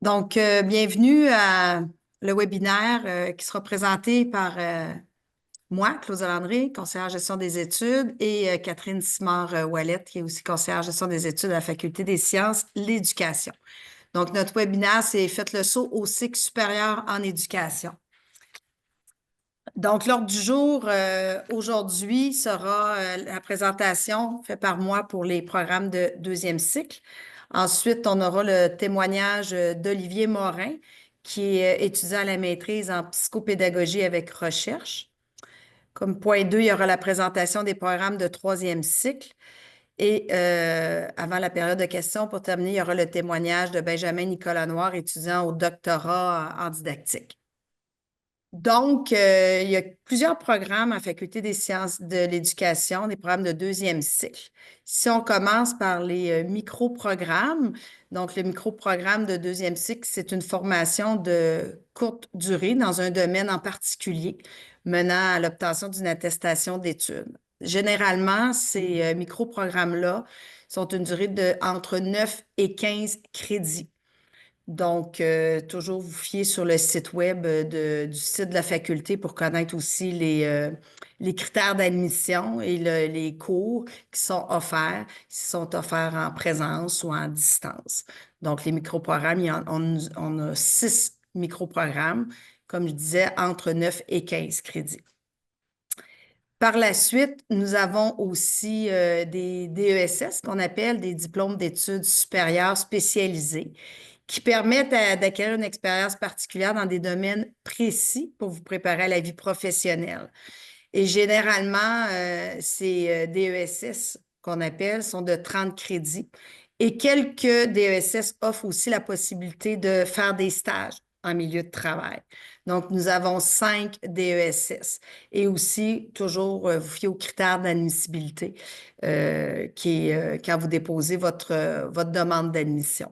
Bienvenue à le webinaire qui sera présenté par moi, Claude Landry, conseillère en gestion des études, et Catherine Simard-Ouellette, qui est aussi conseillère en gestion des études à la Faculté des sciences, l'éducation. Donc, notre webinaire, c'est Faites le saut au cycle supérieur en éducation. Donc, l'ordre du jour aujourd'hui sera la présentation faite par moi pour les programmes de deuxième cycle. Ensuite, on aura le témoignage d'Olivier Morin, qui est étudiant à la maîtrise en psychopédagogie avec recherche. Comme point 2, il y aura la présentation des programmes de troisième cycle. Et avant la période de questions, pour terminer, il y aura le témoignage de Benjamin Nicolas-Noir, étudiant au doctorat en didactique. Donc, il y a plusieurs programmes à Faculté des sciences de l'éducation, des programmes de deuxième cycle. Si on commence par les micro-programmes, donc le micro-programme de deuxième cycle, c'est une formation de courte durée dans un domaine en particulier, menant à l'obtention d'une attestation d'études. Généralement, ces micro-programmes-là sont une durée de entre 9 et 15 crédits. Donc, toujours vous fier sur le site web du site de la faculté pour connaître aussi les critères d'admission et les cours qui sont offerts, s'ils sont offerts en présence ou en distance. Donc, les microprogrammes, on a 6 microprogrammes, comme je disais, entre 9 et 15 crédits. Par la suite, nous avons aussi des DESS qu'on appelle des diplômes d'études supérieures spécialisés qui permettent d'acquérir une expérience particulière dans des domaines précis pour vous préparer à la vie professionnelle. Et généralement, ces DESS qu'on appelle sont de 30 crédits. Et quelques DESS offrent aussi la possibilité de faire des stages en milieu de travail. Donc, nous avons 5 DESS et aussi toujours vous fiez aux critères d'admissibilité qui est quand vous déposez votre demande d'admission.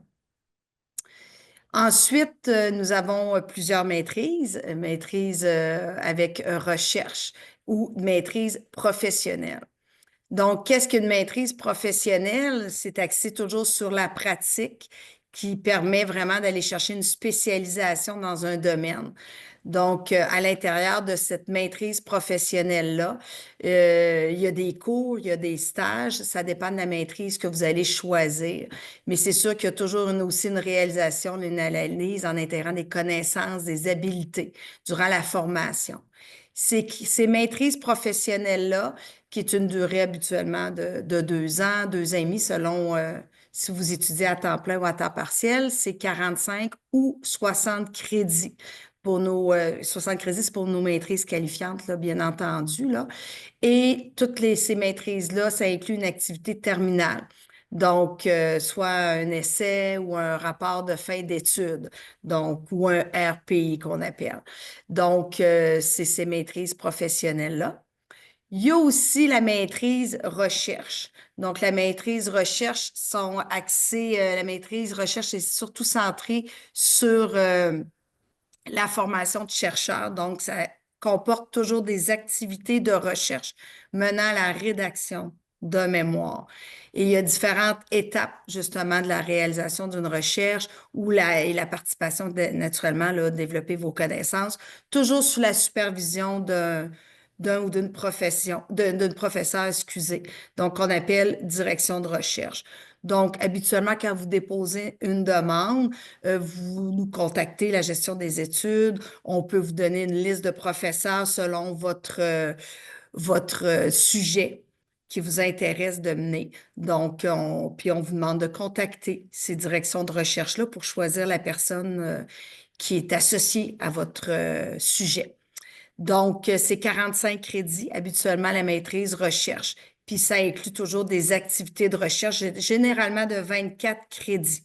Ensuite, nous avons plusieurs maîtrises, maîtrise avec recherche ou maîtrise professionnelle. Donc, qu'est-ce qu'une maîtrise professionnelle? C'est axé toujours sur la pratique qui permet vraiment d'aller chercher une spécialisation dans un domaine. Donc, à l'intérieur de cette maîtrise professionnelle-là, il y a des cours, il y a des stages, ça dépend de la maîtrise que vous allez choisir. Mais c'est sûr qu'il y a toujours aussi une réalisation, une analyse en intégrant des connaissances, des habiletés durant la formation. Ces maîtrises professionnelles-là, qui est une durée habituellement de 2 ans, 2 ans et demi, selon si vous étudiez à temps plein ou à temps partiel, c'est 45 ou 60 crédits. Pour nos 60 crédits, c'est pour nos maîtrises qualifiantes, là, bien entendu. Là. Et ces maîtrises-là, ça inclut une activité terminale. Donc, soit un essai ou un rapport de fin d'études, donc, ou un RPI qu'on appelle. Donc, c'est ces maîtrises professionnelles-là. Il y a aussi la maîtrise recherche. Donc, la maîtrise recherche sont axées, la maîtrise recherche est surtout centrée sur la formation de chercheurs. Donc, ça comporte toujours des activités de recherche menant à la rédaction d'un mémoire. Et il y a différentes étapes, justement, de la réalisation d'une recherche et la participation, naturellement, là, développer vos connaissances, toujours sous la supervision d'un ou d'une d'une professeure, excusez. Donc, on appelle direction de recherche. Donc, habituellement, quand vous déposez une demande, vous nous contactez la gestion des études. On peut vous donner une liste de professeurs selon votre sujet qui vous intéresse de mener. Donc, puis on vous demande de contacter ces directions de recherche-là pour choisir la personne qui est associée à votre sujet. Donc, c'est 45 crédits, habituellement la maîtrise recherche. Puis ça inclut toujours des activités de recherche, généralement de 24 crédits.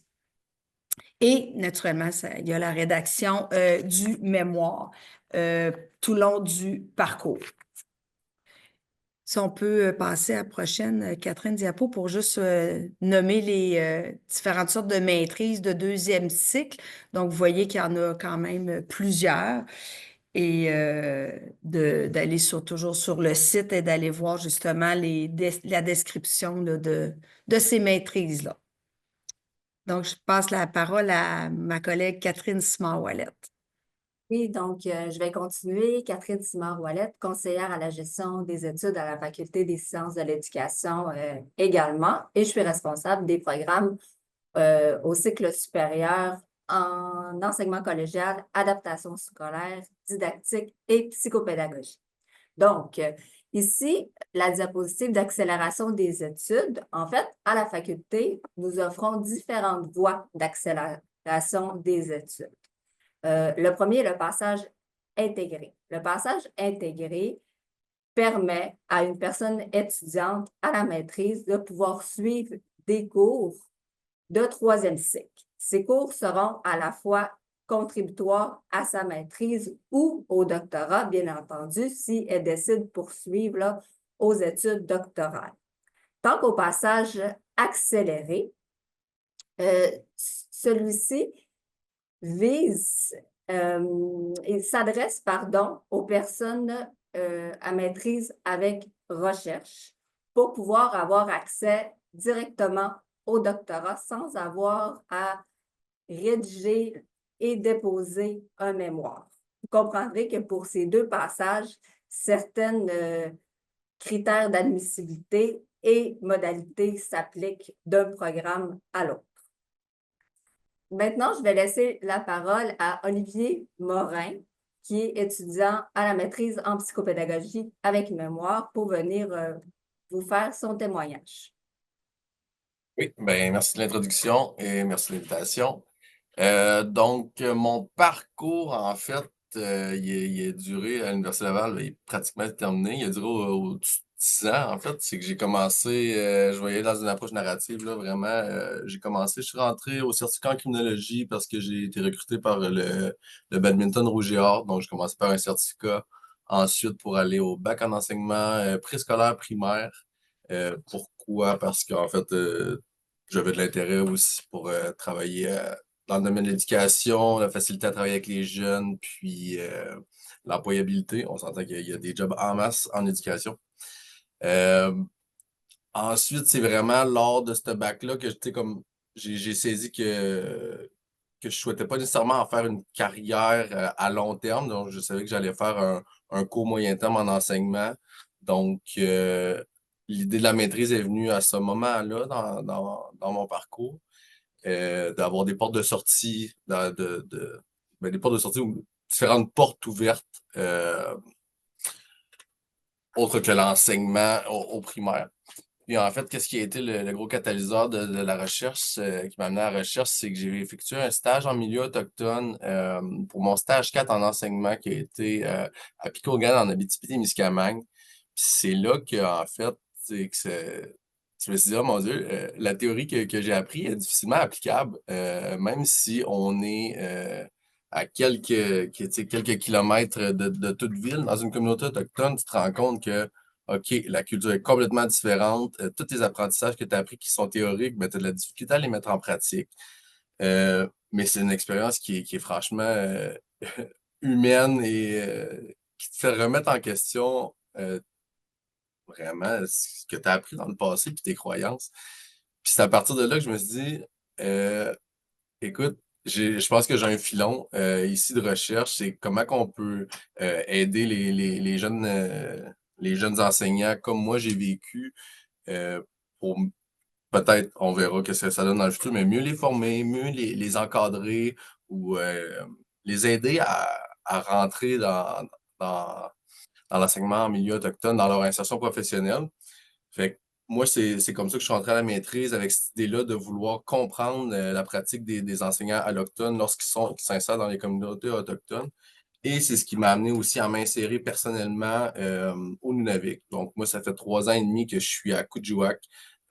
Et naturellement, il y a la rédaction du mémoire tout le long du parcours. Si on peut passer à la prochaine, Catherine Diapo, pour juste nommer les différentes sortes de maîtrises de deuxième cycle. Donc, vous voyez qu'il y en a quand même plusieurs. Et d'aller toujours sur le site et d'aller voir justement la description là, de ces maîtrises-là. Donc, je passe la parole à ma collègue Catherine Simard-Ouellet. Oui, donc je vais continuer. Catherine Simard-Ouellet, conseillère à la gestion des études à la Faculté des sciences de l'éducation également, et je suis responsable des programmes au cycle supérieur en enseignement collégial, adaptation scolaire, didactique et psychopédagogie. Donc, ici, la diapositive d'accélération des études. En fait, à la faculté, nous offrons différentes voies d'accélération des études. Le premier est le passage intégré. Le passage intégré permet à une personne étudiante à la maîtrise de pouvoir suivre des cours de troisième cycle. Ces cours seront à la fois contributoires à sa maîtrise ou au doctorat, bien entendu, si elle décide de poursuivre là, aux études doctorales. Tant qu'au passage accéléré, celui-ci vise, il s'adresse, pardon, aux personnes à maîtrise avec recherche pour pouvoir avoir accès directement au doctorat sans avoir à rédiger et déposer un mémoire. Vous comprendrez que pour ces deux passages, certains critères d'admissibilité et modalités s'appliquent d'un programme à l'autre. Maintenant, je vais laisser la parole à Olivier Morin, qui est étudiant à la maîtrise en psychopédagogie avec mémoire, pour venir vous faire son témoignage. Oui, ben merci de l'introduction et merci de l'invitation. Mon parcours, en fait, il a duré à l'Université Laval, il est pratiquement terminé. Il a duré au-dessus de 10 ans, en fait. C'est que j'ai commencé, je voyais dans une approche narrative, là, vraiment. Je suis rentré au certificat en criminologie parce que j'ai été recruté par le badminton Rouge et Or. Donc, je commençais par un certificat. Ensuite, pour aller au bac en enseignement préscolaire primaire. Pourquoi? Parce qu'en fait, j'avais de l'intérêt aussi pour travailler dans le domaine de l'éducation, la facilité à travailler avec les jeunes, puis l'employabilité. On s'entend qu'il y a des jobs en masse en éducation. Euh, Ensuite, c'est vraiment lors de ce bac-là que j'ai saisi que je souhaitais pas nécessairement en faire une carrière à long terme. Donc, je savais que j'allais faire un court moyen terme en enseignement. Donc, l'idée de la maîtrise est venue à ce moment-là dans mon parcours, d'avoir des portes de sortie, des portes de sortie ou différentes portes ouvertes, autres que l'enseignement au primaire. Puis en fait, qu'est-ce qui a été le gros catalyseur de la recherche, qui m'a amené à la recherche, c'est que j'ai effectué un stage en milieu autochtone pour mon stage 4 en enseignement qui a été à Picogan en Abitibi-Témiscamingue. Puis c'est là que, en fait, je me suis dit, oh mon Dieu, la théorie que j'ai appris est difficilement applicable, même si on est à quelques kilomètres de toute ville. Dans une communauté autochtone, tu te rends compte que OK, la culture est complètement différente. Tous tes apprentissages que tu as appris qui sont théoriques, ben, tu as de la difficulté à les mettre en pratique. Mais c'est une expérience qui est franchement humaine et qui te fait remettre en question vraiment ce que tu as appris dans le passé puis tes croyances. Puis c'est à partir de là que je me suis dit, écoute, je pense que j'ai un filon ici de recherche, c'est comment qu'on peut aider les jeunes enseignants comme moi j'ai vécu pour peut-être, on verra qu'est-ce que ça donne dans le futur, mais mieux les former, mieux les encadrer ou les aider à rentrer dans, dans l'enseignement en milieu autochtone, dans leur insertion professionnelle. Fait que moi, c'est comme ça que je suis rentré à la maîtrise avec cette idée-là de vouloir comprendre la pratique des enseignants allochtones qui s'insèrent dans les communautés autochtones. Et c'est ce qui m'a amené aussi à m'insérer personnellement au Nunavik. Donc, moi, ça fait 3 ans et demi que je suis à Kuujjuaq.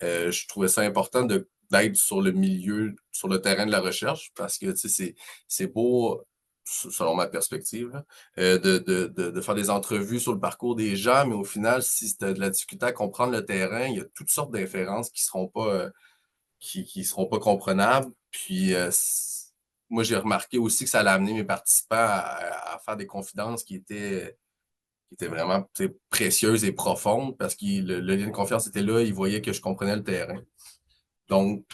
Je trouvais ça important d'être sur le milieu, sur le terrain de la recherche, parce que c'est beau, selon ma perspective, là, de faire des entrevues sur le parcours des gens, mais au final, si tu as de la difficulté à comprendre le terrain, il y a toutes sortes d'inférences qui seront pas comprenables. Puis moi, j'ai remarqué aussi que ça allait amener mes participants à faire des confidences qui étaient vraiment précieuses et profondes parce que le lien de confiance était là, ils voyaient que je comprenais le terrain. Donc,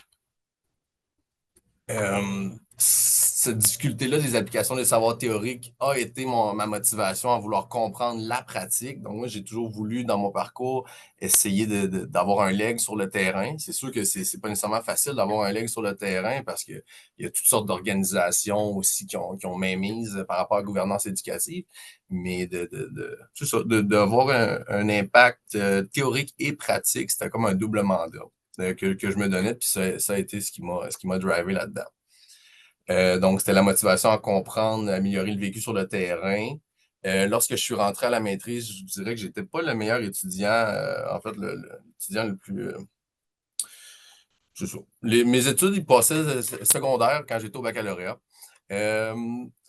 Cette difficulté-là des applications des savoirs théoriques a été ma motivation à vouloir comprendre la pratique. Donc, moi, j'ai toujours voulu, dans mon parcours, essayer d'avoir un leg sur le terrain. C'est sûr que c'est pas nécessairement facile d'avoir un leg sur le terrain parce qu'il y a toutes sortes d'organisations aussi qui ont mainmise par rapport à la gouvernance éducative, mais c'est ça, d'avoir un impact théorique et pratique, c'était comme un double mandat que je me donnais, puis ça a été ce qui m'a drivé là-dedans. Donc, c'était la motivation à comprendre, à améliorer le vécu sur le terrain. Lorsque je suis rentré à la maîtrise, je dirais que j'étais pas le meilleur étudiant, en fait, l'étudiant le plus... c'est ça. Mes études, ils passaient secondaire quand j'étais au baccalauréat. Euh,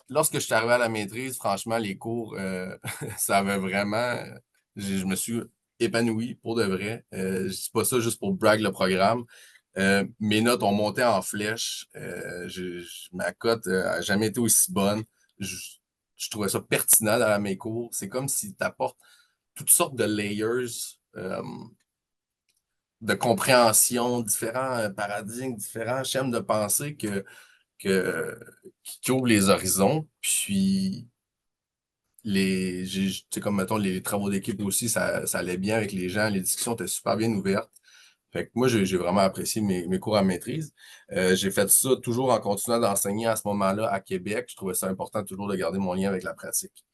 Lorsque je suis arrivé à la maîtrise, franchement, les cours, ça avait vraiment... Je me suis épanoui pour de vrai. Je dis pas ça juste pour brag le programme. Mes notes ont monté en flèche. Ma cote n'a jamais été aussi bonne. Je, je trouvais ça pertinent dans mes cours. C'est comme si tu apportes toutes sortes de layers de compréhension, différents paradigmes, différents schèmes de pensée qui ouvrent les horizons. Puis, tu sais, comme mettons, les travaux d'équipe aussi, ça allait bien avec les gens. Les discussions étaient super bien ouvertes. Fait que moi, j'ai vraiment apprécié mes cours à maîtrise. J'ai fait ça toujours en continuant d'enseigner à ce moment-là à Québec. Je trouvais ça important toujours de garder mon lien avec la pratique.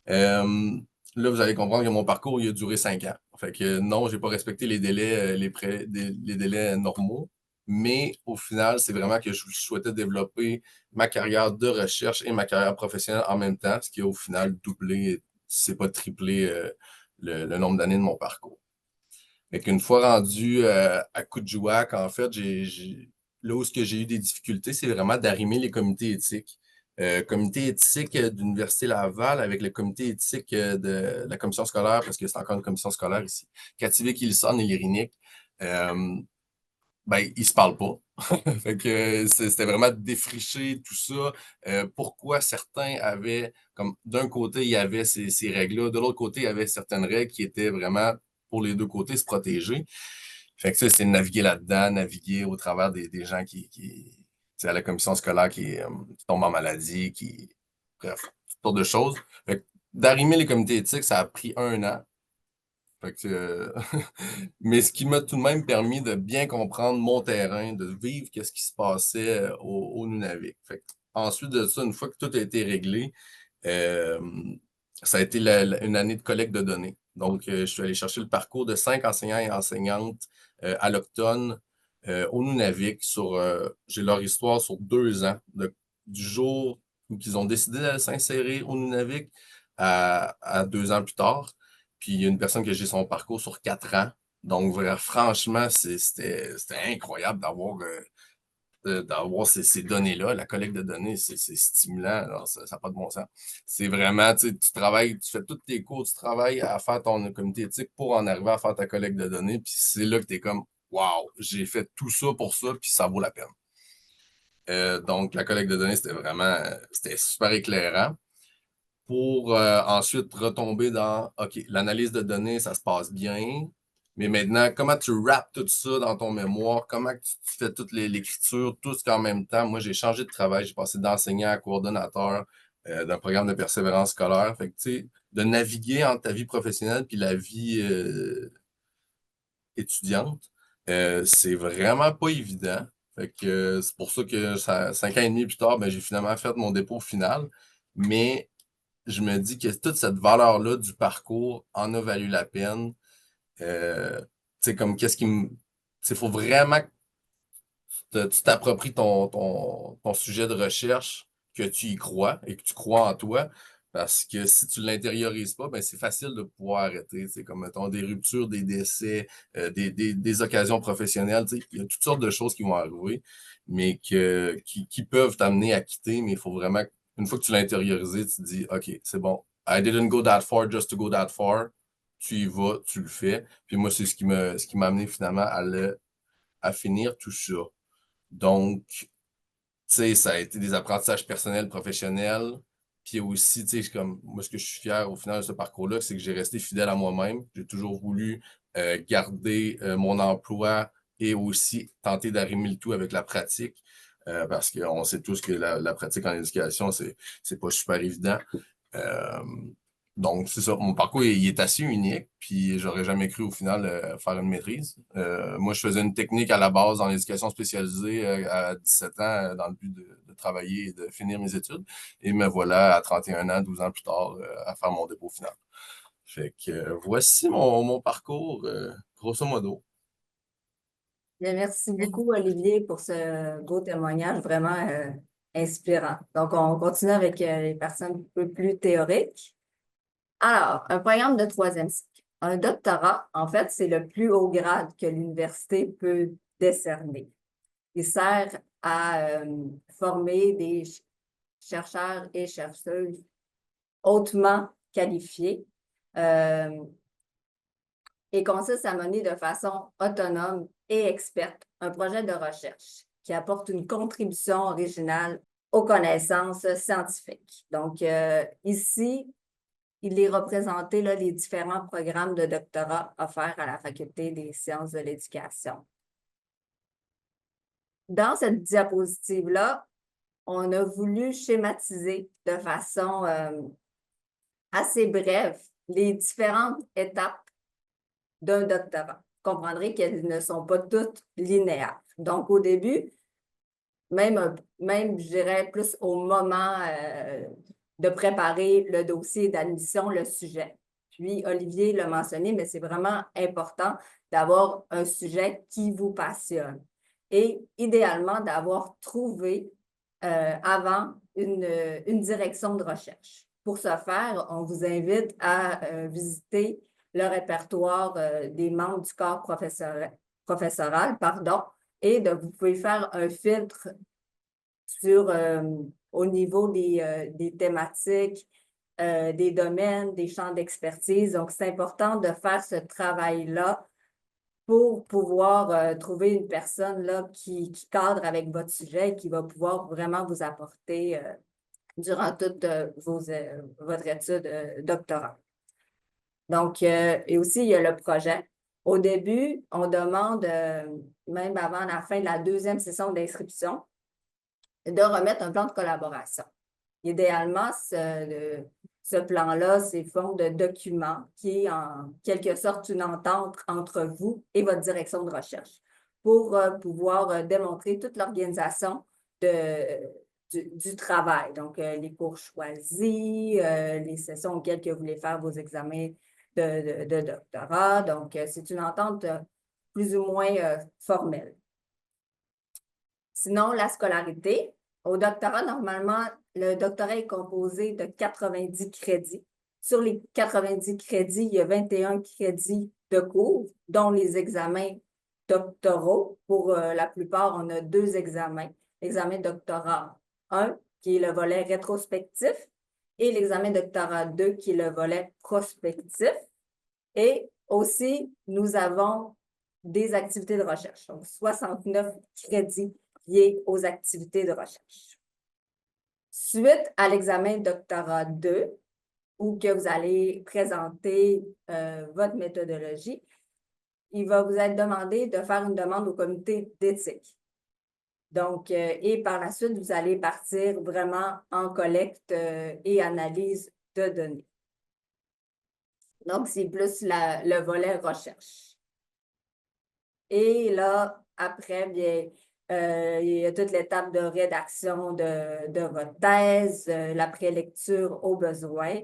Euh, Là, vous allez comprendre que mon parcours, il a duré 5 ans. Fait que non, j'ai pas respecté les délais, les délais normaux. Mais au final, c'est vraiment que je souhaitais développer ma carrière de recherche et ma carrière professionnelle en même temps, ce qui a au final doublé, si c'est pas triplé, le nombre d'années de mon parcours. Fait qu'une fois rendu à Coudjouac, en fait, là où j'ai eu des difficultés, c'est vraiment d'arrimer les comités éthiques. Comité éthique de l'Université Laval avec le comité éthique de la commission scolaire, parce que c'est encore une commission scolaire ici, Kativik, Ilson et Lyrinique, ben, ils se parlent pas. Fait que c'était vraiment de défricher tout ça. Pourquoi certains avaient, comme d'un côté, il y avait ces règles-là, de l'autre côté, il y avait certaines règles qui étaient vraiment pour les deux côtés se protéger. Fait que ça, c'est naviguer là-dedans, naviguer au travers des gens c'est à la commission scolaire qui tombent en maladie, bref, toutes sortes de choses. Fait que d'arrimer les comités éthiques, ça a pris 1 an. Fait que, mais ce qui m'a tout de même permis de bien comprendre mon terrain, de vivre qu'est-ce qui se passait au Nunavik. Fait que, ensuite de ça, une fois que tout a été réglé, euh, ça a été une année de collecte de données. Donc, je suis allé chercher le parcours de 5 enseignants et enseignantes allochtones au Nunavik. J'ai leur histoire sur 2 ans, du jour où ils ont décidé de s'insérer au Nunavik à 2 ans plus tard. Puis, il y a une personne que j'ai son parcours sur 4 ans. Donc, franchement, c'était incroyable d'avoir ces données-là. La collecte de données, c'est stimulant. Alors, ça n'a pas de bon sens. C'est vraiment, tu travailles, tu fais tous tes cours, tu travailles à faire ton comité éthique pour en arriver à faire ta collecte de données. Puis c'est là que tu es comme, wow, j'ai fait tout ça pour ça, puis ça vaut la peine. Donc, la collecte de données, c'était super éclairant pour ensuite retomber dans, OK, l'analyse de données, ça se passe bien, mais maintenant, comment tu wraps tout ça dans ton mémoire? Comment tu fais toute l'écriture, tout ce qu'en même temps? Moi, j'ai changé de travail, j'ai passé d'enseignant à coordonnateur d'un programme de persévérance scolaire. Fait que, tu sais, de naviguer entre ta vie professionnelle puis la vie étudiante, c'est vraiment pas évident. Fait que c'est pour ça que 5 ans et demi plus tard, ben, j'ai finalement fait mon dépôt final. Mais je me dis que toute cette valeur-là du parcours en a valu la peine. Tu sais, comme qu'est-ce qui me. Il faut vraiment que tu t'appropries ton sujet de recherche, que tu y crois et que tu crois en toi. Parce que si tu ne l'intériorises pas, ben c'est facile de pouvoir arrêter. C'est comme, mettons, des ruptures, des décès, des occasions professionnelles. Il y a toutes sortes de choses qui vont arriver, mais qui peuvent t'amener à quitter. Mais il faut vraiment, une fois que tu l'as intériorisé, tu te dis, OK, c'est bon. I didn't go that far just to go that far. Tu y vas, tu le fais. Puis moi, c'est ce qui m'a amené finalement à finir tout ça. Donc, tu sais, ça a été des apprentissages personnels, professionnels. Puis aussi, tu sais, comme moi, ce que je suis fier au final de ce parcours-là, c'est que j'ai resté fidèle à moi-même. J'ai toujours voulu garder mon emploi et aussi tenter d'arrimer le tout avec la pratique. parce qu'on sait tous que la pratique en éducation, c'est pas super évident. Donc, c'est ça. Mon parcours, il est assez unique, puis j'aurais jamais cru au final faire une maîtrise. Moi, je faisais une technique à la base en éducation spécialisée à 17 ans dans le but de travailler et de finir mes études. Et me voilà à 31 ans, 12 ans plus tard, à faire mon dépôt final. Fait que voici mon parcours, grosso modo. Bien, merci beaucoup, Olivier, pour ce beau témoignage vraiment inspirant. Donc, on continue avec les personnes un peu plus théoriques. Alors, un programme de troisième cycle. Un doctorat, en fait, c'est le plus haut grade que l'université peut décerner. Il sert à former des chercheurs et chercheuses hautement qualifiés et consiste à mener de façon autonome et experte un projet de recherche qui apporte une contribution originale aux connaissances scientifiques. Donc, ici, il est représenté là, les différents programmes de doctorat offerts à la Faculté des sciences de l'éducation. Dans cette diapositive-là, on a voulu schématiser de façon assez brève les différentes étapes d'un doctorat. Vous comprendrez qu'elles ne sont pas toutes linéaires. Donc, au début, même je dirais plus au moment de préparer le dossier d'admission, le sujet. Puis, Olivier l'a mentionné, mais c'est vraiment important d'avoir un sujet qui vous passionne et idéalement d'avoir trouvé avant une direction de recherche. Pour ce faire, on vous invite à visiter le répertoire des membres du corps professoral, et vous pouvez faire un filtre au niveau des thématiques, des domaines, des champs d'expertise. Donc, c'est important de faire ce travail-là pour pouvoir trouver une personne là, qui cadre avec votre sujet et qui va pouvoir vraiment vous apporter durant toute votre étude doctorale. Donc, et aussi, il y a le projet. Au début, on demande, même avant la fin de la deuxième session d'inscription, de remettre un plan de collaboration. Idéalement, ce plan-là, c'est fond de document qui est en quelque sorte une entente entre vous et votre direction de recherche pour pouvoir démontrer toute l'organisation du travail. Donc, les cours choisis, les sessions auxquelles vous voulez faire vos examens de doctorat. Donc, c'est une entente plus ou moins formelle. Sinon, la scolarité. Au doctorat, normalement, le doctorat est composé de 90 crédits. Sur les 90 crédits, il y a 21 crédits de cours, dont les examens doctoraux. Pour la plupart, on a 2 examens. L'examen doctorat 1, qui est le volet rétrospectif, et l'examen doctorat 2, qui est le volet prospectif. Et aussi, nous avons des activités de recherche, donc 69 crédits liés aux activités de recherche. Suite à l'examen doctorat 2, où que vous allez présenter votre méthodologie, il va vous être demandé de faire une demande au comité d'éthique. Donc, et par la suite, vous allez partir vraiment en collecte et analyse de données. Donc, c'est plus le volet recherche. Et là, après, bien, il y a toute l'étape de rédaction de votre thèse, la prélecture au besoin.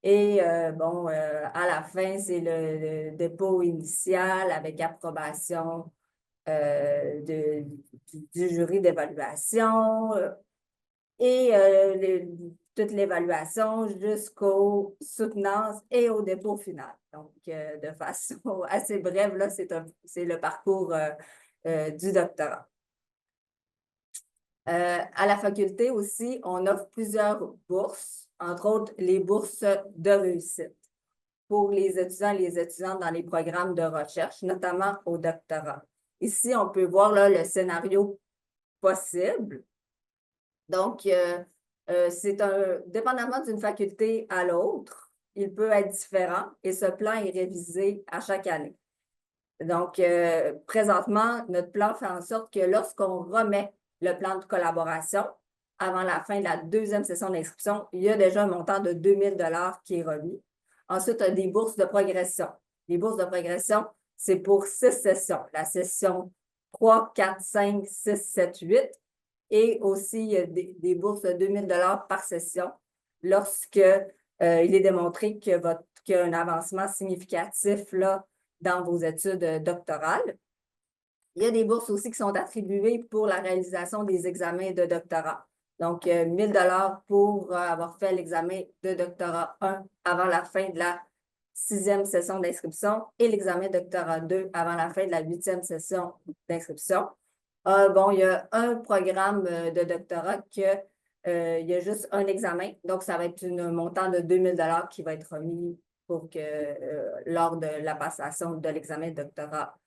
Et bon, à la fin, c'est le dépôt initial avec approbation du jury d'évaluation et toute l'évaluation jusqu'aux soutenances et au dépôt final. Donc, de façon assez brève, là, c'est le parcours du doctorat. À la faculté aussi, on offre plusieurs bourses, entre autres les bourses de réussite pour les étudiants et les étudiantes dans les programmes de recherche, notamment au doctorat. Ici, on peut voir là, le scénario possible. Donc, c'est dépendamment d'une faculté à l'autre, il peut être différent et ce plan est révisé à chaque année. Donc, présentement, notre plan fait en sorte que lorsqu'on remet le plan de collaboration, avant la fin de la deuxième session d'inscription, il y a déjà un montant de 2 000 qui est remis. Ensuite, tu as des bourses de progression. Les bourses de progression, c'est pour 6 sessions. La session 3, 4, 5, 6, 7, 8. Et aussi, il y a des bourses de 2 000 par session lorsque il est démontré qu'il y a un avancement significatif là, dans vos études doctorales. Il y a des bourses aussi qui sont attribuées pour la réalisation des examens de doctorat. Donc, 1 000 pour avoir fait l'examen de doctorat 1 avant la fin de la 6e session d'inscription et l'examen de doctorat 2 avant la fin de la 8e session d'inscription. Bon, il y a un programme de doctorat que il y a juste un examen. Donc, ça va être un montant de 2 000 qui va être remis pour que lors de la passation de l'examen de doctorat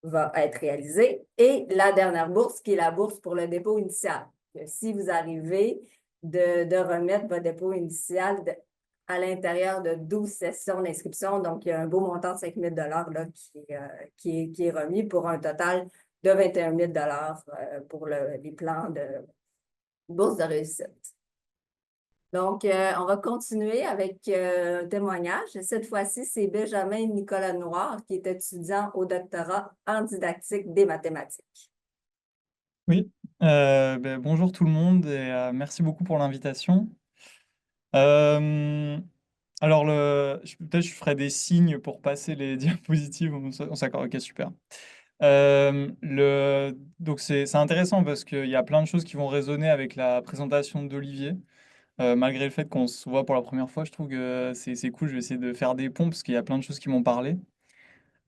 va être réalisé. Et la dernière bourse, qui est la bourse pour le dépôt initial. Si vous arrivez de remettre votre dépôt initial à l'intérieur de 12 sessions d'inscription, donc il y a un beau montant de 5 000 là, qui est remis pour un total de 21 000 pour les plans de bourse de réussite. Donc, on va continuer avec un témoignage. Cette fois-ci, c'est Benjamin Nicolas Noir, qui est étudiant au doctorat en didactique des mathématiques. Oui, bonjour tout le monde et merci beaucoup pour l'invitation. Alors, peut-être je ferai des signes pour passer les diapositives. On s'accorde, ok, super. Donc, c'est intéressant parce qu'il y a plein de choses qui vont résonner avec la présentation d'Olivier. Malgré le fait qu'on se voit pour la première fois, je trouve que c'est cool. Je vais essayer de faire des ponts parce qu'il y a plein de choses qui m'ont parlé.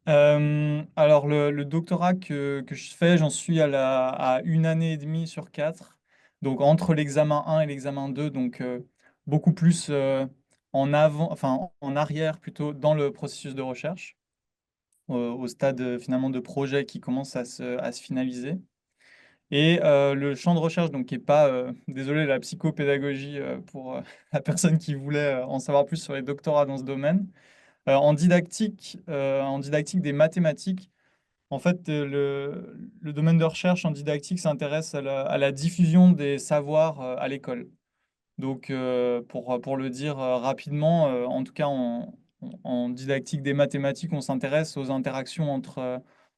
Alors, le doctorat que je fais, j'en suis à 1 année et demie sur 4. Donc, entre l'examen 1 et l'examen 2, donc beaucoup plus en avant, enfin en arrière plutôt dans le processus de recherche, au stade finalement de projet qui commence à se finaliser. Et le champ de recherche, donc qui est pas, désolé, la psychopédagogie pour la personne qui voulait en savoir plus sur les doctorats dans ce domaine. En didactique des mathématiques, en fait, le domaine de recherche en didactique s'intéresse à la diffusion des savoirs à l'école. Donc, pour le dire rapidement, en tout cas en didactique des mathématiques, on s'intéresse aux interactions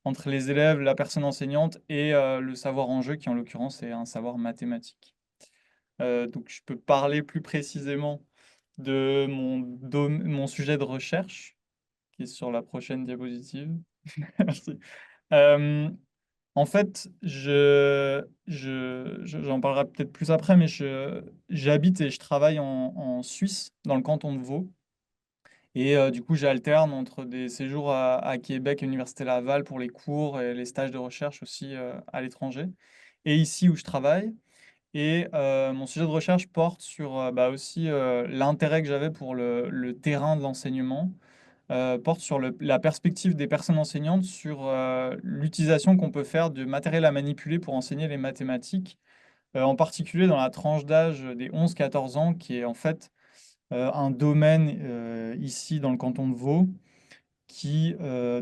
entre les élèves, la personne enseignante et le savoir en jeu, qui en l'occurrence est un savoir mathématique. Donc, je peux parler plus précisément de mon sujet de recherche, qui est sur la prochaine diapositive. Merci. Euh, En fait, j'en parlerai peut-être plus après, mais j'habite et je travaille en Suisse, dans le canton de Vaud. Et du coup, j'alterne entre des séjours à Québec et l'Université Laval pour les cours et les stages de recherche aussi à l'étranger. Et ici où je travaille. Et mon sujet de recherche porte sur aussi l'intérêt que j'avais pour le terrain de l'enseignement, porte sur la perspective des personnes enseignantes sur l'utilisation qu'on peut faire de matériel à manipuler pour enseigner les mathématiques, en particulier dans la tranche d'âge des 11-14 ans, qui est en fait un domaine ici dans le canton de Vaud,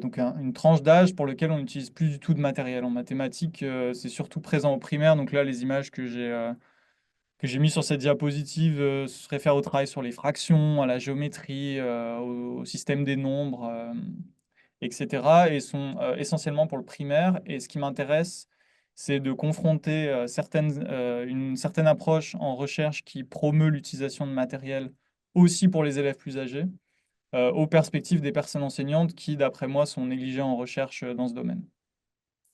donc une tranche d'âge pour lequel on n'utilise plus du tout de matériel. En mathématiques, c'est surtout présent au primaire, donc là, les images que j'ai mis sur cette diapositive se réfèrent au travail sur les fractions, à la géométrie, au système des nombres, etc. et sont essentiellement pour le primaire. Et ce qui m'intéresse, c'est de confronter une certaine approche en recherche qui promeut l'utilisation de matériel aussi pour les élèves plus âgés, aux perspectives des personnes enseignantes qui, d'après moi, sont négligées en recherche dans ce domaine.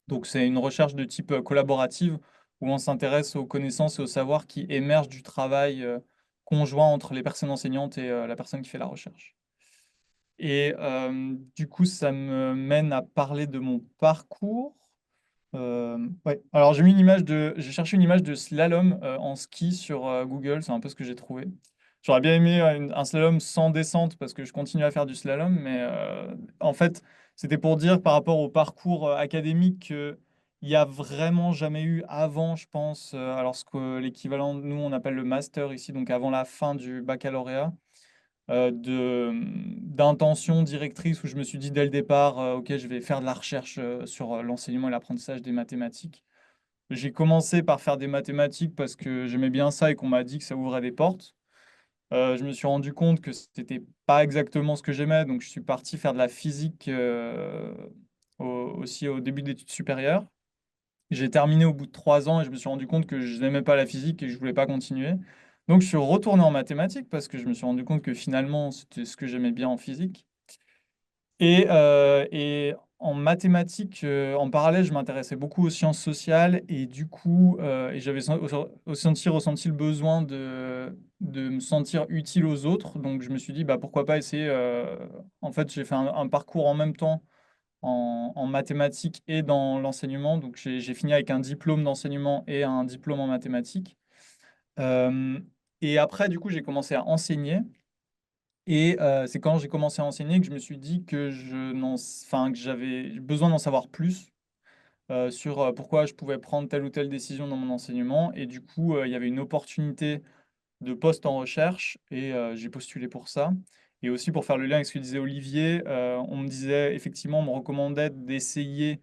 Donc c'est une recherche de type collaborative où on s'intéresse aux connaissances et aux savoirs qui émergent du travail conjoint entre les personnes enseignantes et la personne qui fait la recherche. Et du coup, ça me mène à parler de mon parcours. Ouais. Alors j'ai cherché une image de slalom en ski sur Google, c'est un peu ce que j'ai trouvé. J'aurais bien aimé un slalom sans descente parce que je continue à faire du slalom, mais en fait, c'était pour dire par rapport au parcours académique qu'il n'y a vraiment jamais eu avant, je pense, alors ce que l'équivalent, nous, on appelle le master ici, donc avant la fin du baccalauréat, d'intention directrice où je me suis dit dès le départ, ok, je vais faire de la recherche sur l'enseignement et l'apprentissage des mathématiques. j'ai commencé par faire des mathématiques parce que j'aimais bien ça et qu'on m'a dit que ça ouvrait des portes. Je me suis rendu compte que c'était pas exactement ce que j'aimais, donc je suis parti faire de la physique aussi au début d'études supérieures. J'ai terminé au bout de 3 ans et je me suis rendu compte que je n'aimais pas la physique et que je voulais pas continuer. Donc je suis retourné en mathématiques parce que je me suis rendu compte que finalement c'était ce que j'aimais bien en physique. Et en mathématiques, en parallèle, je m'intéressais beaucoup aux sciences sociales et du coup, et j'avais ressenti le besoin de me sentir utile aux autres. Donc je me suis dit, bah, pourquoi pas essayer. En fait, j'ai fait un parcours en même temps en mathématiques et dans l'enseignement. Donc j'ai fini avec un diplôme d'enseignement et un diplôme en mathématiques. Euh, et après, du coup, j'ai commencé à enseigner. Et c'est quand j'ai commencé à enseigner que je me suis dit que que j'avais besoin d'en savoir plus sur pourquoi je pouvais prendre telle ou telle décision dans mon enseignement. Et du coup, il y avait une opportunité de poste en recherche et j'ai postulé pour ça. Et aussi pour faire le lien avec ce que disait Olivier, on me disait effectivement, on me recommandait d'essayer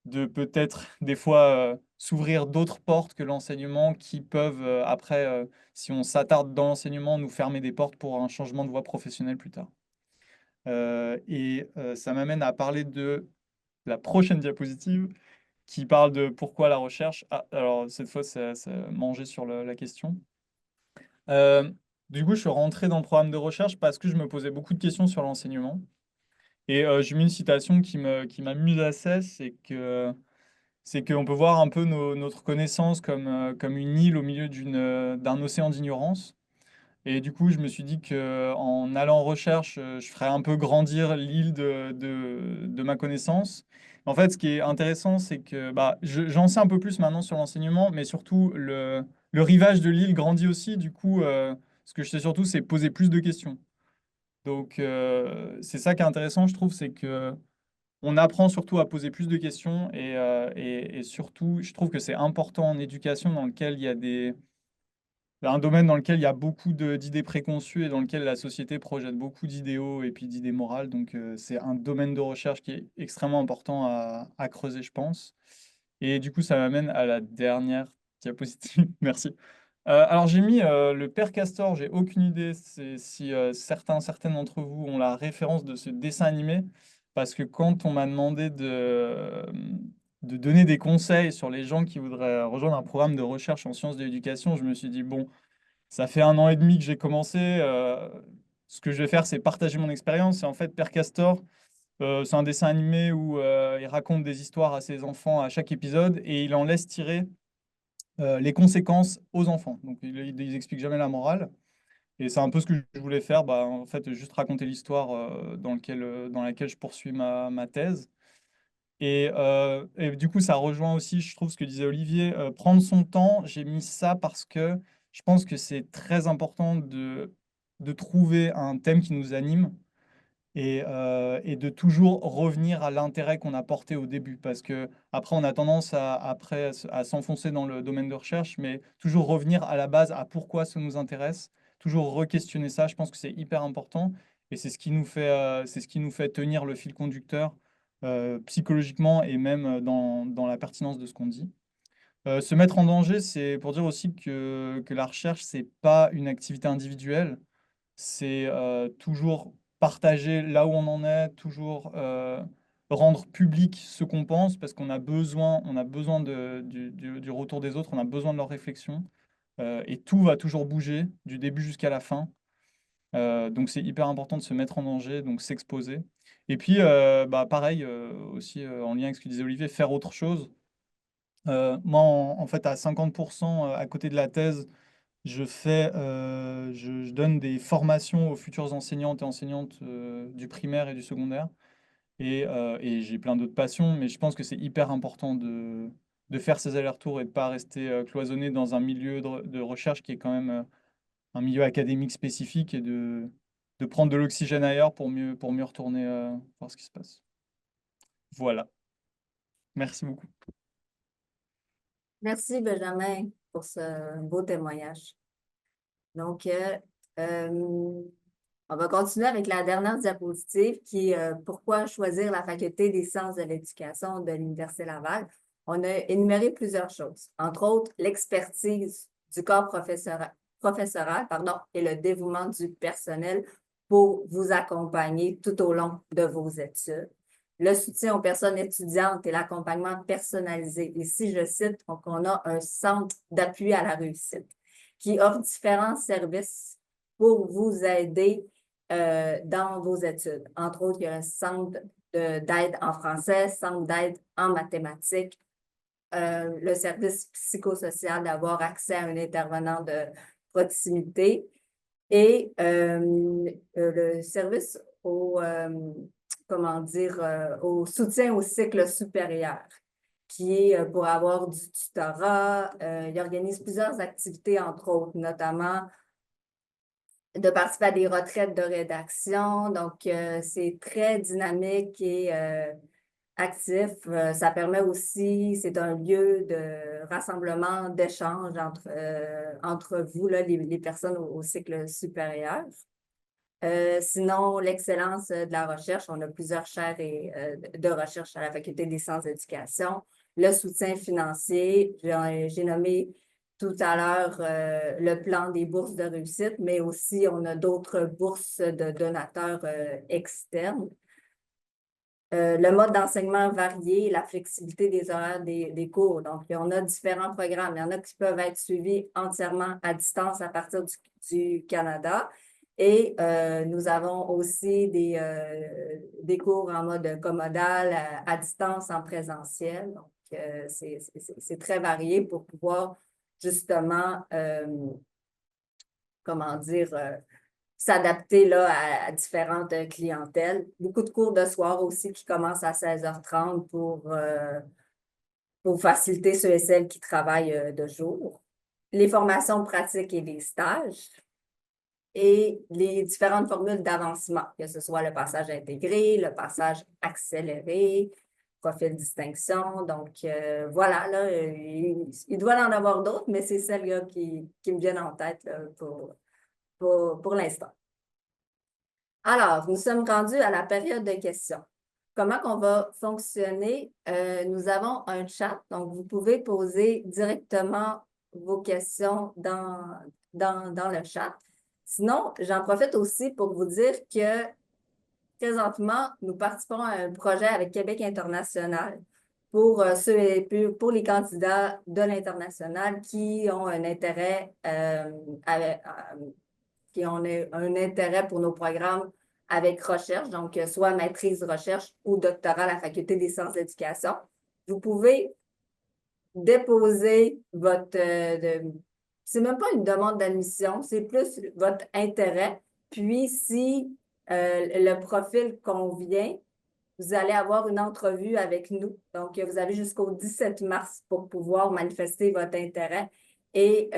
de peut-être des fois s'ouvrir d'autres portes que l'enseignement qui peuvent après, si on s'attarde dans l'enseignement, nous fermer des portes pour un changement de voie professionnelle plus tard. Ça m'amène à parler de la prochaine diapositive qui parle de pourquoi la recherche. Ah, alors cette fois, c'est mangé sur la question. Euh, du coup, je suis rentré dans le programme de recherche parce que je me posais beaucoup de questions sur l'enseignement. Et j'ai mis une citation qui m'amuse assez, c'est qu'on peut voir un peu notre connaissance comme une île au milieu d'un océan d'ignorance. Et du coup, je me suis dit que en allant en recherche, je ferais un peu grandir l'île de ma connaissance. En fait, ce qui est intéressant, c'est que bah, j'en sais un peu plus maintenant sur l'enseignement, mais surtout le rivage de l'île grandit aussi. Du coup, ce que je sais surtout, c'est poser plus de questions. Donc, c'est ça qui est intéressant, je trouve, c'est que on apprend surtout à poser plus de questions et surtout, je trouve que c'est important en éducation dans lequel il y a un domaine dans lequel il y a beaucoup d'idées préconçues et dans lequel la société projette beaucoup d'idéaux et puis d'idées morales. Donc, c'est un domaine de recherche qui est extrêmement important à creuser, je pense. Et du coup, ça m'amène à la dernière diapositive. Merci. Alors, j'ai mis le Père Castor. J'ai aucune idée si certaines d'entre vous ont la référence de ce dessin animé. Parce que quand on m'a demandé de donner des conseils sur les gens qui voudraient rejoindre un programme de recherche en sciences de l'éducation, je me suis dit, bon, ça fait 1 an et demi que j'ai commencé. Ce que je vais faire, c'est partager mon expérience. Et en fait, Père Castor, c'est un dessin animé où il raconte des histoires à ses enfants à chaque épisode et il en laisse tirer les conséquences aux enfants. Donc, il explique jamais la morale. Et c'est un peu ce que je voulais faire, bah, en fait, juste raconter l'histoire dans laquelle je poursuis ma thèse. Et du coup, ça rejoint aussi, je trouve, ce que disait Olivier, prendre son temps. J'ai mis ça parce que je pense que c'est très important de trouver un thème qui nous anime et de toujours revenir à l'intérêt qu'on a porté au début. Parce que après, on a tendance à s'enfoncer dans le domaine de recherche, mais toujours revenir à la base, à pourquoi ça nous intéresse, toujours re-questionner ça. Je pense que c'est hyper important et c'est ce qui nous fait tenir le fil conducteur psychologiquement et même dans la pertinence de ce qu'on dit. Se mettre en danger, c'est pour dire aussi que la recherche, c'est pas une activité individuelle, c'est toujours partager là où on en est, toujours rendre public ce qu'on pense, parce on a besoin du retour des autres, on a besoin de leur réflexion, et tout va toujours bouger du début jusqu'à la fin. Donc c'est hyper important de se mettre en danger, donc s'exposer. Et puis, bah, pareil, aussi en lien avec ce que disait Olivier, faire autre chose. Moi, en fait, à 50% à côté de la thèse, je donne des formations aux futures enseignantes et enseignantes du primaire et du secondaire. Et j'ai plein d'autres passions, mais je pense que c'est hyper important de faire ces allers-retours et de ne pas rester cloisonné dans un milieu de recherche qui est quand même un milieu académique spécifique et de prendre de l'oxygène ailleurs pour mieux retourner voir ce qui se passe. Voilà. Merci beaucoup. Merci, Benjamin, pour ce beau témoignage. Donc, on va continuer avec la dernière diapositive qui est pourquoi choisir la faculté des sciences de l'éducation de l'Université Laval. On a énuméré plusieurs choses, entre autres l'expertise du corps professoral, et le dévouement du personnel pour vous accompagner tout au long de vos études. Le soutien aux personnes étudiantes et l'accompagnement personnalisé. Ici, je cite, donc on a un centre d'appui à la réussite qui offre différents services pour vous aider dans vos études. Entre autres, il y a un centre d'aide en français, centre d'aide en mathématiques, le service psychosocial d'avoir accès à un intervenant de proximité et le service au soutien au cycle supérieur, qui est pour avoir du tutorat. Il organise plusieurs activités, entre autres, notamment de participer à des retraites de rédaction. Donc, c'est très dynamique et actif. Ça permet aussi, c'est un lieu de rassemblement, d'échange entre vous, là, les personnes au cycle supérieur. Sinon, l'excellence de la recherche, on a plusieurs chaires de recherche à la Faculté des sciences d'éducation. Le soutien financier, j'ai nommé tout à l'heure le plan des bourses de réussite, mais aussi on a d'autres bourses de donateurs externes. Le mode d'enseignement varié, la flexibilité des horaires des cours. Donc, on a différents programmes. Il y en a qui peuvent être suivis entièrement à distance à partir du Canada. Et nous avons aussi des cours en mode commodal, à distance, en présentiel. Donc, c'est très varié pour pouvoir justement, comment dire, s'adapter là, à différentes clientèles. Beaucoup de cours de soir aussi qui commencent à 16h30 pour faciliter ceux et celles qui travaillent de jour. Les formations pratiques et les stages. Et les différentes formules d'avancement, que ce soit le passage intégré, le passage accéléré, profil distinction. Donc, voilà, là, il doit en avoir d'autres, mais c'est celles-là qui me viennent en tête là, pour l'instant. Alors, nous sommes rendus à la période de questions. Comment qu'on va fonctionner? Nous avons un chat, donc vous pouvez poser directement vos questions dans le chat. Sinon, j'en profite aussi pour vous dire que présentement, nous participons à un projet avec Québec international pour pour les candidats de l'international qui ont un intérêt pour nos programmes avec recherche, donc soit maîtrise recherche ou doctorat à la Faculté des sciences d'éducation. Vous pouvez déposer votre... c'est même pas une demande d'admission, c'est plus votre intérêt. Puis, si le profil convient, vous allez avoir une entrevue avec nous. Donc, vous avez jusqu'au 17 mars pour pouvoir manifester votre intérêt. Et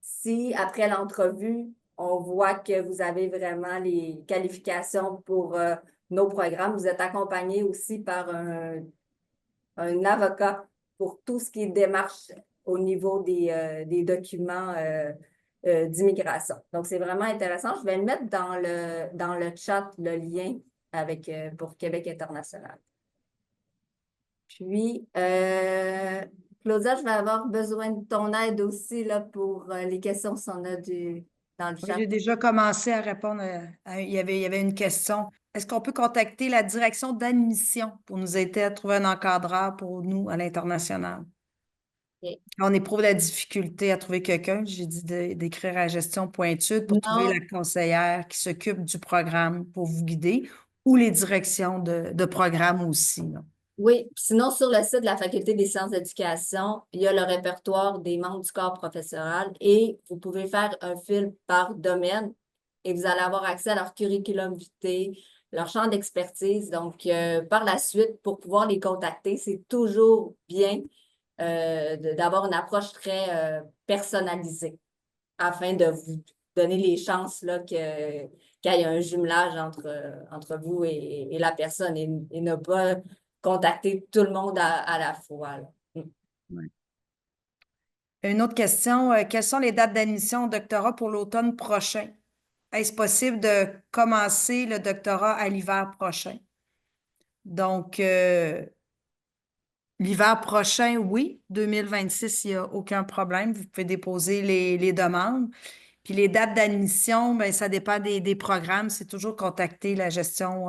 si, après l'entrevue, on voit que vous avez vraiment les qualifications pour nos programmes, vous êtes accompagné aussi par un avocat pour tout ce qui est démarche au niveau des documents d'immigration. Donc, c'est vraiment intéressant. Je vais le mettre dans le chat, le lien pour Québec international. Puis, Claudia, je vais avoir besoin de ton aide aussi là, pour les questions si on a dans le Oui, chat. j'ai déjà commencé à répondre il y avait une question. Est-ce qu'on peut contacter la direction d'admission pour nous aider à trouver un encadreur pour nous à l'international? Ok. On éprouve la difficulté à trouver quelqu'un. J'ai dit d'écrire à gestion.études pour trouver Non. la conseillère qui s'occupe du programme pour vous guider ou les directions de programme aussi, là. Oui, sinon, sur le site de la Faculté des sciences d'éducation, il y a le répertoire des membres du corps professoral et vous pouvez faire un fil par domaine et vous allez avoir accès à leur curriculum vitae, leur champ d'expertise. Donc, par la suite, pour pouvoir les contacter, c'est toujours bien d'avoir une approche très personnalisée afin de vous donner les chances là, qu'il y ait un jumelage entre vous et la personne et ne pas contacter tout le monde à la fois, là. Ouais. Une autre question, quelles sont les dates d'admission au doctorat pour l'automne prochain? Est-ce possible de commencer le doctorat à l'hiver prochain? Donc, L'hiver prochain, oui. 2026, il n'y a aucun problème. Vous pouvez déposer les demandes. Puis les dates d'admission, ben, ça dépend des programmes. C'est toujours contacter la gestion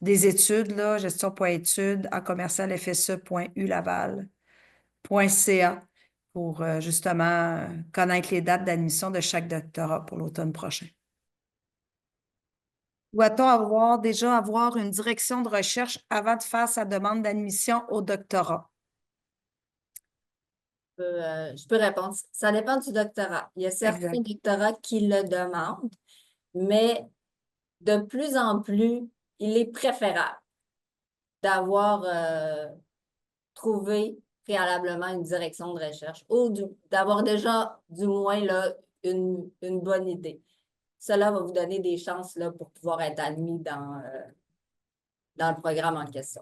des études, là, gestion.études à commercialfse.ulaval.ca pour justement connaître les dates d'admission de chaque doctorat pour l'automne prochain. Doit-on déjà avoir une direction de recherche avant de faire sa demande d'admission au doctorat? Je peux répondre. Ça dépend du doctorat. Il y a certains Exact. doctorats qui le demandent, mais de plus en plus, il est préférable d'avoir trouvé préalablement une direction de recherche ou d'avoir déjà du moins là, une bonne idée. Cela va vous donner des chances là, pour pouvoir être admis dans le programme en question.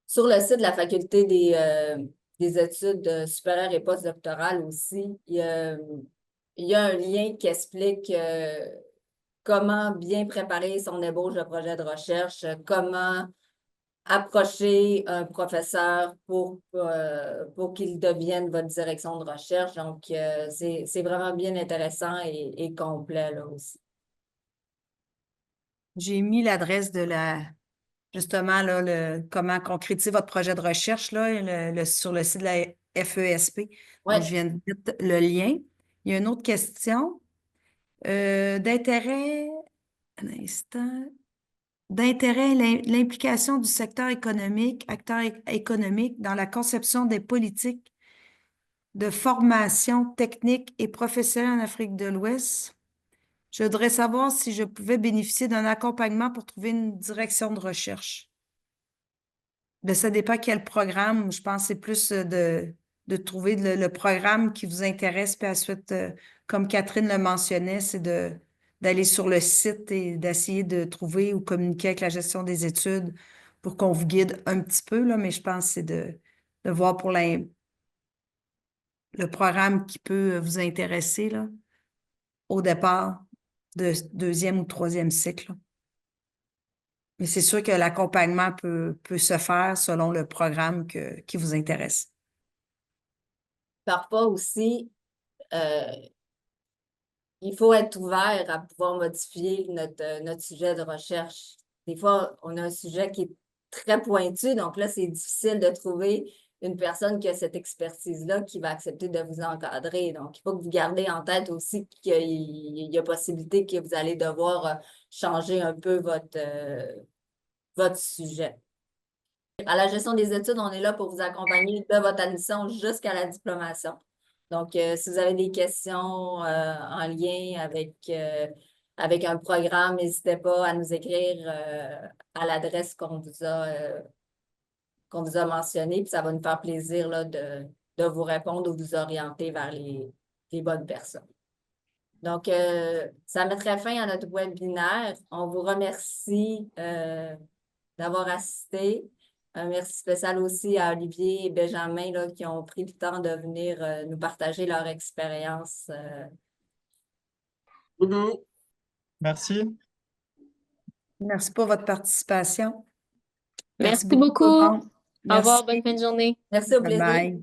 Sur le site de la Faculté des études supérieures et postdoctorales aussi, il y a un lien qui explique comment bien préparer son ébauche de projet de recherche, comment approcher un professeur pour qu'il devienne votre direction de recherche. Donc, c'est vraiment bien intéressant et complet là aussi. J'ai mis l'adresse de justement, là, comment concrétiser votre projet de recherche là, sur le site de la FESP. Ouais. Donc, je viens de mettre le lien. Il y a une autre question d'intérêt, un instant, d'intérêt, l'implication du secteur économique, acteur économique dans la conception des politiques de formation technique et professionnelle en Afrique de l'Ouest. Je voudrais savoir si je pouvais bénéficier d'un accompagnement pour trouver une direction de recherche. Ben, ça dépend quel programme. Je pense que c'est plus de trouver le programme qui vous intéresse. Puis ensuite, comme Catherine le mentionnait, c'est d'aller sur le site et d'essayer de trouver ou communiquer avec la gestion des études pour qu'on vous guide un petit peu, là, mais je pense que c'est de voir pour le programme qui peut vous intéresser là, au départ de deuxième ou troisième cycle, là. Mais c'est sûr que l'accompagnement peut se faire selon le programme qui vous intéresse. Parfois aussi, il faut être ouvert à pouvoir modifier notre sujet de recherche. Des fois, on a un sujet qui est très pointu, donc là, c'est difficile de trouver une personne qui a cette expertise-là qui va accepter de vous encadrer. Donc, il faut que vous gardez en tête aussi qu'il y a possibilité que vous allez devoir changer un peu votre sujet. À la gestion des études, on est là pour vous accompagner de votre admission jusqu'à la diplomation. Donc, si vous avez des questions en lien avec un programme, n'hésitez pas à nous écrire à l'adresse qu'on vous a mentionnée, puis ça va nous faire plaisir là, de vous répondre ou vous orienter vers les bonnes personnes. Donc, ça mettrait fin à notre webinaire. On vous remercie d'avoir assisté. Un merci spécial aussi à Olivier et Benjamin là, qui ont pris le temps de venir nous partager leur expérience. Merci. Merci pour votre participation. Merci tout le beaucoup. monde. Au revoir, Merci. bonne fin de journée. Merci, au Bye plaisir. bye.